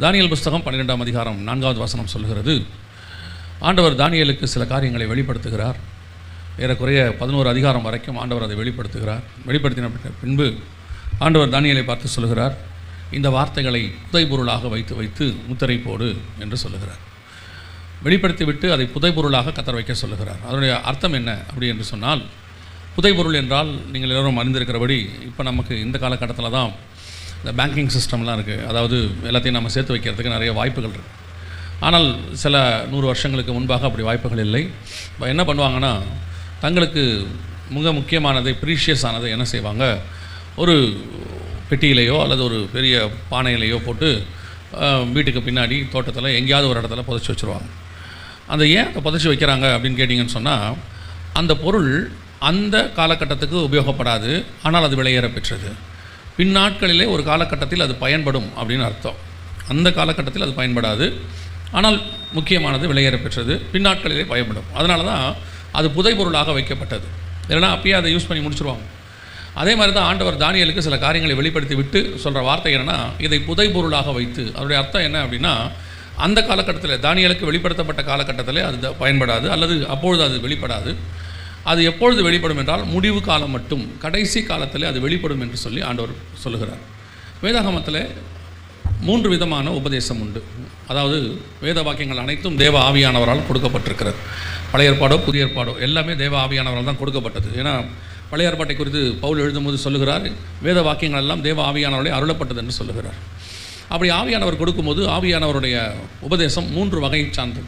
தானியேல் புஸ்தகம் 12ஆம் அதிகாரம் 4வது வசனம் சொல்கிறது, ஆண்டவர் தானியேலுக்கு சில காரியங்களை வெளிப்படுத்துகிறார். ஏறக்குறைய 11 அதிகாரம் வரைக்கும் ஆண்டவர் அதை வெளிப்படுத்துகிறார். வெளிப்படுத்தின பின்பு ஆண்டவர் தானியேலை பார்த்து சொல்கிறார், இந்த வார்த்தைகளை புதைபொருளாக வைத்து முத்திரை போடு என்று சொல்லுகிறார். வெளிப்படுத்திவிட்டு அதை புதைபொருளாக கத்தர் வைக்க சொல்லுகிறார். அதனுடைய அர்த்தம் என்ன அப்படி என்று சொன்னால், புதைபொருள் என்றால் நீங்கள் எல்லோரும் அறிந்திருக்கிறபடி இப்போ நமக்கு இந்த காலகட்டத்தில் தான் இந்த பேங்கிங் சிஸ்டம்லாம் இருக்குது. அதாவது எல்லாத்தையும் நம்ம சேர்த்து வைக்கிறதுக்கு நிறைய வாய்ப்புகள் இருக்குது. ஆனால் சில 100 வருஷங்களுக்கு முன்பாக அப்படி வாய்ப்புகள் இல்லை. இப்போ என்ன பண்ணுவாங்கன்னா, தங்களுக்கு மிக முக்கியமானதை, ப்ரீஷியஸானதை என்ன செய்வாங்க, ஒரு பெட்டியிலையோ அல்லது ஒரு பெரிய பானையிலையோ போட்டு வீட்டுக்கு பின்னாடி தோட்டத்தில் எங்கேயாவது ஒரு இடத்துல புதைச்சி வச்சுருவாங்க. அந்த ஏன் அதை புதைச்சி வைக்கிறாங்க அப்படின்னு கேட்டிங்கன்னு சொன்னால், அந்த பொருள் அந்த காலகட்டத்துக்கு உபயோகப்படாது, ஆனால் அது விலையேற பெற்றது. பின்னாட்களிலே ஒரு காலகட்டத்தில் அது பயன்படும் அப்படின்னு அர்த்தம். அந்த காலகட்டத்தில் அது பயன்படாது, ஆனால் முக்கியமானது விலையேற பெற்றது, பின்னாட்களிலே பயன்படும். அதனால தான் அது புதைபொருளாக வைக்கப்பட்டது. இல்லைனா அப்பயே அதை யூஸ் பண்ணி முடிச்சுருவாங்க. அதே மாதிரி தான் ஆண்டவர் தானியேலுக்கு சில காரியங்களை வெளிப்படுத்தி விட்டு சொல்கிற வார்த்தை என்னென்னா, இதை புதைபொருளாக வைத்து. அதனுடைய அர்த்தம் என்ன அப்படின்னா, அந்த காலகட்டத்தில் தானியேலுக்கு வெளிப்படுத்தப்பட்ட காலகட்டத்தில் அது பயன்படாது, அல்லது அப்பொழுது அது வெளிப்படாது. அது எப்பொழுது வெளிப்படும் என்றால், முடிவு காலம் மட்டும், கடைசி காலத்தில் அது வெளிப்படும் என்று சொல்லி ஆண்டவர் சொல்லுகிறார். வேதாகமத்தில் 3 விதமான உபதேசம் உண்டு. அதாவது வேத வாக்கியங்கள் அனைத்தும் தேவ ஆவியானவரால் கொடுக்கப்பட்டிருக்கிறது. பழைய ஏற்பாடோ புதிய ஏற்பாடோ எல்லாமே தேவ ஆவியானவரால் தான் கொடுக்கப்பட்டது. ஏன்னா பழைய ஏற்பாட்டை குறித்து பவுல் எழுதும்போது சொல்லுகிறார், வேத வாக்கியங்கள் எல்லாம் தேவ ஆவியானவர்களே அருளப்பட்டது என்று சொல்லுகிறார். அப்படி ஆவியானவர் கொடுக்கும்போது ஆவியானவருடைய உபதேசம் 3 வகையை சார்ந்தது.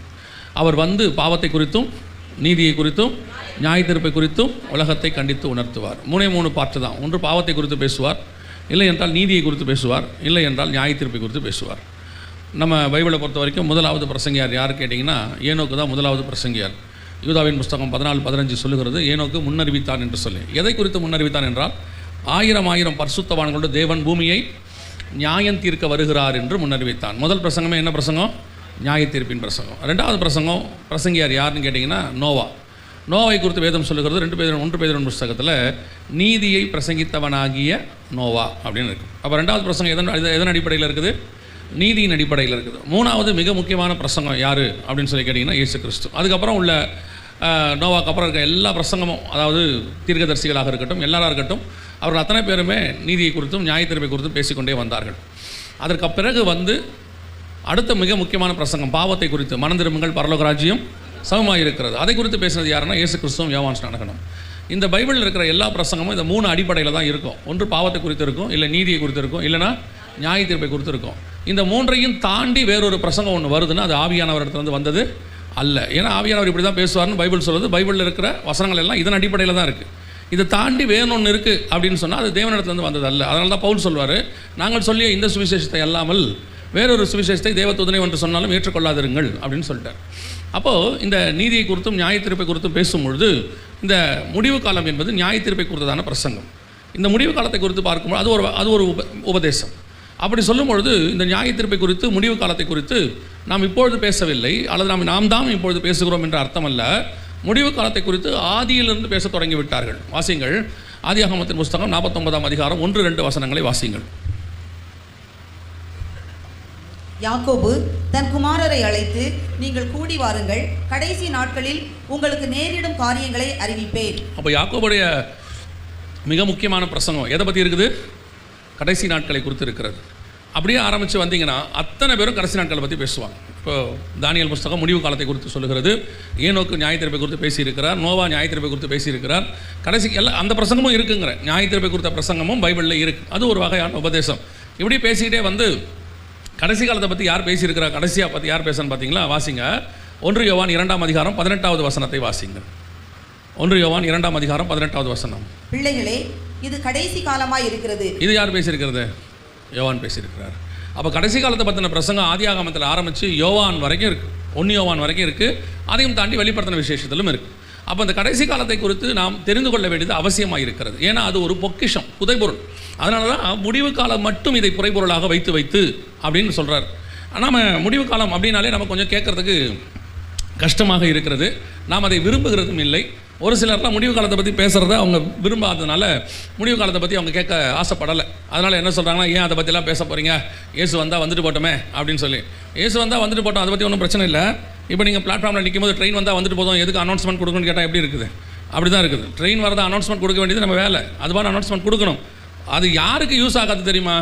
அவர் வந்து பாவத்தை குறித்தும், நீதியை குறித்தும், நியாய தீர்ப்பை குறித்தும் உலகத்தை கண்டித்து உணர்த்துவார். 3 பாட்டு தான். ஒன்று பாவத்தை குறித்து பேசுவார், இல்லை என்றால் நீதியை குறித்து பேசுவார், இல்லை என்றால் நியாய தீர்ப்பை குறித்து பேசுவார். நம்ம பைபிளை பொறுத்த வரைக்கும் முதலாவது பிரசங்கியார் யார் கேட்டிங்கன்னா, ஏனோக்கு தான் முதலாவது பிரசங்கியார். யூதாவின் புஸ்தகம் 14:15 சொல்லுகிறது, ஏனோக்கு முன்னறிவித்தான் என்று சொல்லி. எதை குறித்து முன்னறிவித்தான் என்றால், 1000 பரிசுத்தவான்களோடு தேவன் பூமியை நியாயம் தீர்க்க வருகிறார் என்று முன்னறிவித்தான். முதல் பிரசங்கமே என்ன பிரசங்கம்? நியாய தீர்ப்பின் பிரசங்கம். 2வது பிரசங்கம் பிரசங்கியார் யாருன்னு கேட்டிங்கன்னா, நோவாவை குறித்து வேதம் சொல்லுகிறது 1 பேதுரு புஸ்தகத்தில், நீதியை பிரசங்கித்தவனாகிய நோவா அப்படின்னு இருக்குது. அப்போ 2வது பிரசங்கம் எதன் அடிப்படையில் இருக்குது? நீதியின் அடிப்படையில் இருக்குது. 3வது மிக முக்கியமான பிரசங்கம் யார் அப்படின்னு சொல்லி கேட்டிங்கன்னா, இயேசு கிறிஸ்து. அதுக்கப்புறம் உள்ள நோவாக்கு அப்புறம் இருக்க எல்லா பிரசங்கமும், அதாவது தீர்க்கதரிசிகளாக இருக்கட்டும், எல்லாராக இருக்கட்டும், அவர்கள் அத்தனை பேருமே நீதியை குறித்தும் நியாய தீர்ப்பை குறித்தும் பேசிக்கொண்டே வந்தார்கள். அதற்கு பிறகு வந்து அடுத்த மிக முக்கியமான பிரசங்கம் பாவத்தை குறித்து, மனம் திரும்புங்கள் பரலோக ராஜ்யம் சமமாக இருக்கிறது. அதை குறித்து பேசினது யாருன்னா, இயேசு கிறிஸ்துவும் யோவான் ஸ்நானகனும். இந்த பைபிளில் இருக்கிற எல்லா பிரசங்கமும் இந்த 3 அடிப்படையில் தான் இருக்கும். ஒன்று பாவத்தை குறித்து இருக்கும், இல்லை நீதியை குறித்து இருக்கும், இல்லைனா நியாய தீர்ப்பை குறித்து இருக்கும். இந்த 3ஐயும் தாண்டி வேறொரு பிரசங்கம் ஒன்று வருதுன்னா அது ஆவியானவர் இடத்துல வந்தது அல்ல. ஏன்னா ஆவியானவர் இப்படி தான் பேசுவார்னு பைபிள் சொல்லுது. பைபிளில் இருக்கிற வசனங்கள் எல்லாம் இதன் அடிப்படையில் தான் இருக்குது. இதை தாண்டி வேறொன்று இருக்குது அப்படின்னு சொன்னால் அது தேவனிடத்துலேருந்து வந்தது அல்ல. அதனால தான் பவுல் சொல்வார், நாங்கள் சொல்லிய இந்த சுவிசேஷத்தை அல்லாமல் வேறொரு சுவிசேஷத்தை தேவதூதனை என்று சொன்னாலும் ஏற்றுக்கொள்ளாதிருங்கள் அப்படின்னு சொல்லிட்டார். அப்போது இந்த நீதியை குறித்தும் நியாய தீர்ப்பை குறித்தும் பேசும்பொழுது, இந்த முடிவு காலம் என்பது நியாய தீர்ப்பை குறித்ததான பிரசங்கம். இந்த முடிவு காலத்தை குறித்து பார்க்கும்போது அது ஒரு உபதேசம். அப்படி சொல்லும் பொழுது இந்த நியாய தீர்ப்பை குறித்து, முடிவு காலத்தை குறித்து நாம் இப்பொழுது பேசவில்லை, அல்லது நாம் தான் இப்பொழுது பேசுகிறோம் என்ற அர்த்தம் அல்ல. முடிவு காலத்தை குறித்து ஆதியிலிருந்து பேச தொடங்கிவிட்டார்கள். வாசிங்கள், ஆதியாகமத்தின் புஸ்தகம் 49ஆம் அதிகாரம் 1-2 வசனங்களை வாசிங்கள். யாக்கோபு தன் குமாரரை அழைத்து, நீங்கள் கூடி வாருங்கள், கடைசி நாட்களில் உங்களுக்கு நேரிடும் காரியங்களை அறிவிப்பேன். அப்போ யாக்கோபுடைய மிக முக்கியமான பிரசங்கம் எதை பற்றி இருக்குது? கடைசி நாட்களை குறித்து இருக்கிறது. அப்படியே ஆரம்பித்து வந்தீங்கன்னா அத்தனை பேரும் கடைசி நாட்களை பற்றி பேசுவாங்க. இப்போ தானியேல் புஸ்தகம் முடிவு காலத்தை குறித்து சொல்லுகிறது, ஏனோக்கு நியாய தீர்ப்பை குறித்து பேசியிருக்கிறார், நோவா நியாய தீர்ப்பை குறித்து பேசியிருக்கிறார். கடைசி எல்லாம் அந்த பிரசங்கமும் இருக்குங்கிற நியாய தீர்ப்பை குறித்த பிரசங்கமும் பைபிளில் இருக்குது. அது ஒரு வகையான உபதேசம். இப்படி பேசிக்கிட்டே வந்து கடைசி காலத்தை பற்றி யார் பேசியிருக்கிறார், கடைசியாக பற்றி யார் பேசன்னு பார்த்தீங்களா? வாசிங்க, 1 யோவான் 2ஆம் அதிகாரம் 18வது வசனத்தை வாசிங்க. 1 யோவான் 2ஆம் அதிகாரம் 18வது வசனம். பிள்ளைகளே, இது கடைசி காலமாய் இருக்கிறது. இது யார் பேசியிருக்கிறது? யோவான் பேசியிருக்கிறார். அப்போ கடைசி காலத்தை பற்றின பிரசங்கம் ஆதியாகமத்தில் ஆரம்பித்து யோவான் வரைக்கும் இருக்குது, 1 யோவான் வரைக்கும் இருக்குது. அதையும் தாண்டி வெளிப்படுத்தின விசேஷத்திலும் இருக்குது. அப்போ அந்த கடைசி காலத்தை குறித்து நாம் தெரிந்து கொள்ள வேண்டியது அவசியமாக இருக்கிறது. ஏன்னா அது ஒரு பொக்கிஷம், புதைபொருள். அதனால தான் முடிவு காலம் மட்டும் இதை புதைபொருளாக வைத்து அப்படின்னு சொல்கிறார். நாம் முடிவு காலம் அப்படின்னாலே நம்ம கொஞ்சம் கேட்குறதுக்கு கஷ்டமாக இருக்கிறது. நாம் அதை விரும்புகிறதும் இல்லை. ஒரு சிலர்லாம் முடிவு காலத்தை பற்றி பேசுகிறத அவங்க விரும்பாததுனால முடிவு காலத்தை பற்றி அவங்க கேட்க ஆசைப்படலை. அதனால் என்ன சொல்கிறாங்கன்னா, ஏன் அதை பற்றிலாம் பேச போகிறீங்க, இயேசு வந்தால் வந்துட்டு போட்டோமே அப்படின்னு சொல்லி. இயேசு வந்தால் வந்துட்டு போட்டோம், அதை பற்றி ஒன்றும் பிரச்சனை இல்லை. இப்போ நீங்கள் பிளாட்ஃபார்மில் நிற்கும் போது ட்ரெயின் வந்தால் வந்துட்டு போதும், எதுக்கு அனௌன்ஸ்மெண்ட் கொடுக்கணும்னு கேட்டால் எப்படி இருக்குது? அப்படி தான் இருக்குது. ட்ரெயின் வரதான் அனௌன்ஸ்மெண்ட் கொடுக்க வேண்டியது நம்ம வேலை, அதுபான அனௌன்ஸ்மெண்ட் கொடுக்கணும். அது யாருக்கு யூஸ் ஆகாது தெரியுமா?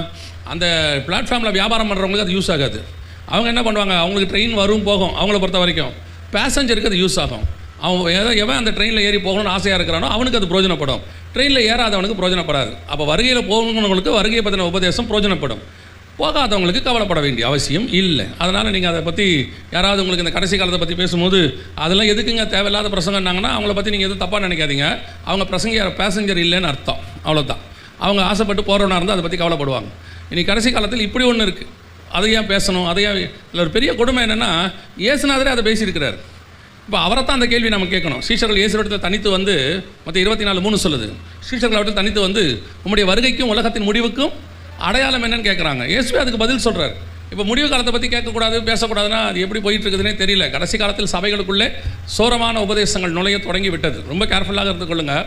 அந்த பிளாட்ஃபார்மில் வியாபாரம் பண்ணுறவங்களுக்கு அது யூஸ் ஆகாது. அவங்க என்ன பண்ணுவாங்க, அவங்களுக்கு ட்ரெயின் வரும் போகும், அவங்கள பொறுத்த வரைக்கும். பேசஞ்சருக்கு அது யூஸ் ஆகும். அவன் எவன் அந்த ட்ரெயினில் ஏறி போகணும்னு ஆசையாக இருக்கிறானோ அவனுக்கு அது பிரயோஜனப்படும். ட்ரெயினில் ஏறாதவனுக்கு பிரயோஜனப்படாது. அப்போ வருகையில் போகணுங்களுக்கு வருகையை பற்றின உபதேசம் பிரயோஜனப்படும், போகாதவங்களுக்கு கவலைப்பட வேண்டிய அவசியம் இல்லை. அதனால் நீங்கள் அதை பற்றி யாராவது உங்களுக்கு இந்த கடைசி காலத்தை பற்றி பேசும்போது அதெல்லாம் எதுக்குங்க தேவையில்லாத பிரசங்கன்னாங்கன்னா அவங்கள பற்றி நீங்கள் எதுவும் தப்பாக நினைக்காதீங்க. அவங்க பேசஞ்சர் இல்லைன்னு அர்த்தம், அவ்வளோதான். அவங்க ஆசைப்பட்டு போகிறவனா இருந்தால் அதை பற்றி கவலைப்படுவாங்க. இனி கடைசி காலத்தில் இப்படி ஒன்று இருக்குது, அதை ஏன் பேசணும், அதை ஏன்? இல்லை, ஒரு பெரிய கொடுமை என்னென்னா, இயேசுநாதரே அதை பேசியிருக்கிறார். இப்போ அவரை தான் அந்த கேள்வி நம்ம கேட்கணும். சீஷர்கள் இயேசுவிடத்தில் தனித்து வந்து, மற்ற 24:3 சொல்லுது, சீஷர்கள் அவர்கள் தனித்து வந்து உம்முடைய வருகைக்கும் உலகத்தின் முடிவுக்கும் அடையாளம் என்னன்னு கேட்குறாங்க. இயேசுவே அதுக்கு பதில் சொல்கிறார். இப்போ முடிவு காலத்தை பற்றி கேட்கக்கூடாது, பேசக்கூடாதுன்னா அது எப்படி போயிட்டு இருக்குதுன்னே தெரியல. கடைசி காலத்தில் சபைகளுக்குள்ளே சோரமான உபதேசங்கள் நுழைய தொடங்கி விட்டது. ரொம்ப கேர்ஃபுல்லாக இருந்து கொள்ளுங்கள்.